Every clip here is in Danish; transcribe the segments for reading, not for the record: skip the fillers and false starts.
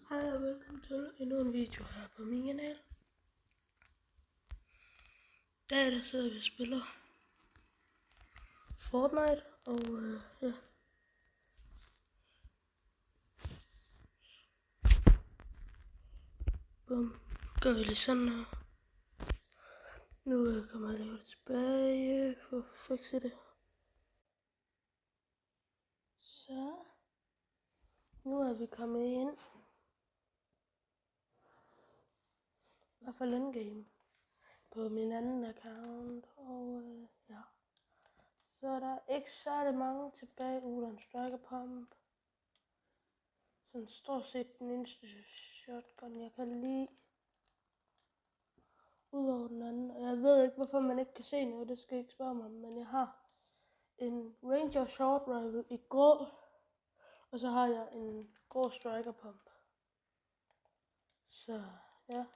Hej og velkommen til endnu en video her på min kanal. Der sidder vi og spiller Fortnite, og ja. Bum. Gør vi lige sådan her. Nu kommer jeg lige tilbage for at fikse det. Så. Nu er vi kommet ind. I hvert fald endgame på min anden account, og ja. Så er der ikke særlig mange tilbage uden striker pump. Sådan stort set den eneste shotgun jeg kan lide. Udover den anden. Og jeg ved ikke hvorfor man ikke kan se noget, det skal jeg ikke spørge mig om, men jeg har en Ranger Short Rifle i grå. Og så har jeg en grå striker pump. Så ja,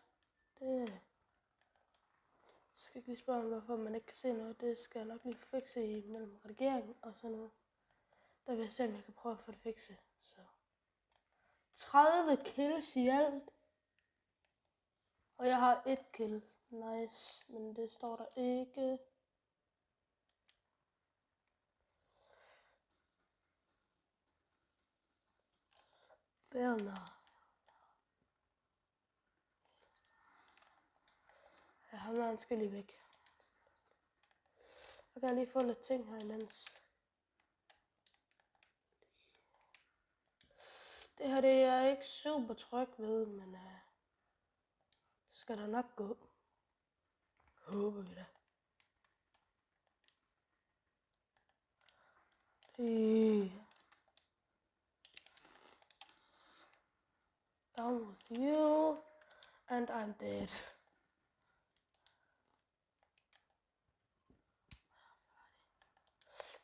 det skal ikke lige spørge mig hvorfor man ikke kan se noget. Det skal jeg nok lige fikse i mellem redigering og sådan noget. Der vil jeg se om jeg kan prøve at få det fikset. Så 30 kills i alt. Og jeg har 1 kill. Nice, men det står der ikke. Bellner. Ja, ham der, han skal lige væk. Jeg kan lige få lidt ting her imens. Det her det er jeg ikke super tryg ved, men det skal da nok gå. Håber vi da. Down with you, and I'm dead.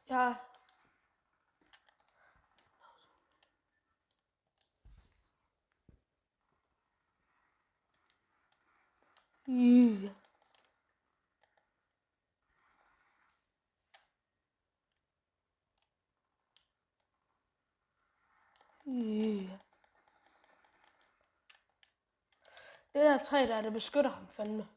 Ja. Ja. Det der træ der, det beskytter ham fandme.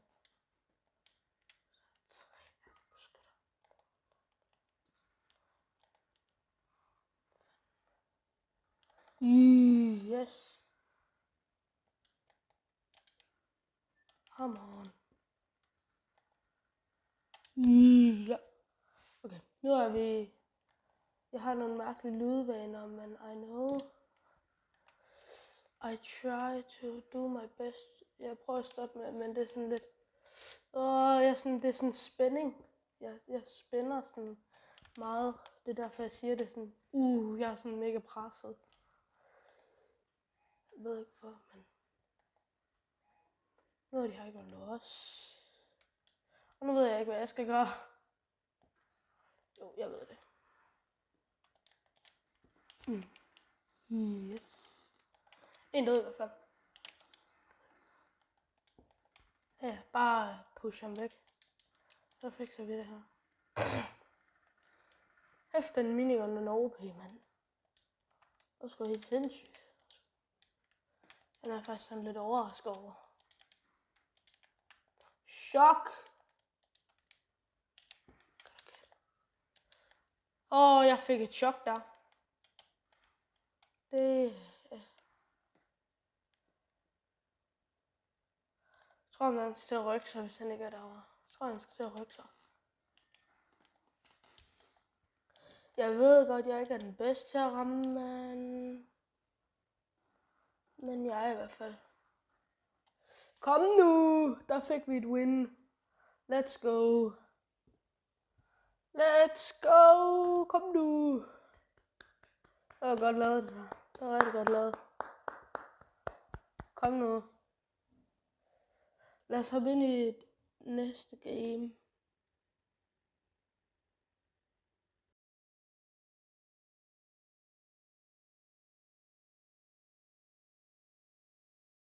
Yes. Come on. Ja. Okay, nu er vi. Jeg har nogle mærkelige lydvaner, men I know. I try to do my best. Jeg prøver at stoppe med, men det er sådan lidt. Det er sådan spænding. Jeg spænder sådan meget. Det er derfor jeg siger det sådan. Jeg er sådan mega presset. Jeg ved ikke hvor, men nu er de her ikke lås. Og nu ved jeg ikke hvad jeg skal gøre. Jo, jeg ved det. Yes. En død i hvert fald. Ja, bare push ham væk. Så fikser vi det her. Efter en minigun og en OP, mand. Det var sgu helt sindssygt. Den er faktisk sådan lidt overrasket over. Chok! Jeg fik et chok der. Det... Jeg tror, man skal til at rykke sig, hvis han ikke er derovre. Jeg tror, han skal til at rykke sig. Jeg ved godt, jeg ikke er den bedste til at ramme, men jeg er i hvert fald. Kom nu! Der fik vi et win. Let's go. Let's go! Kom nu! Det var godt lavet, det der. Det var rigtig godt lavet. Kom nu. Lad os hoppe ind i næste game.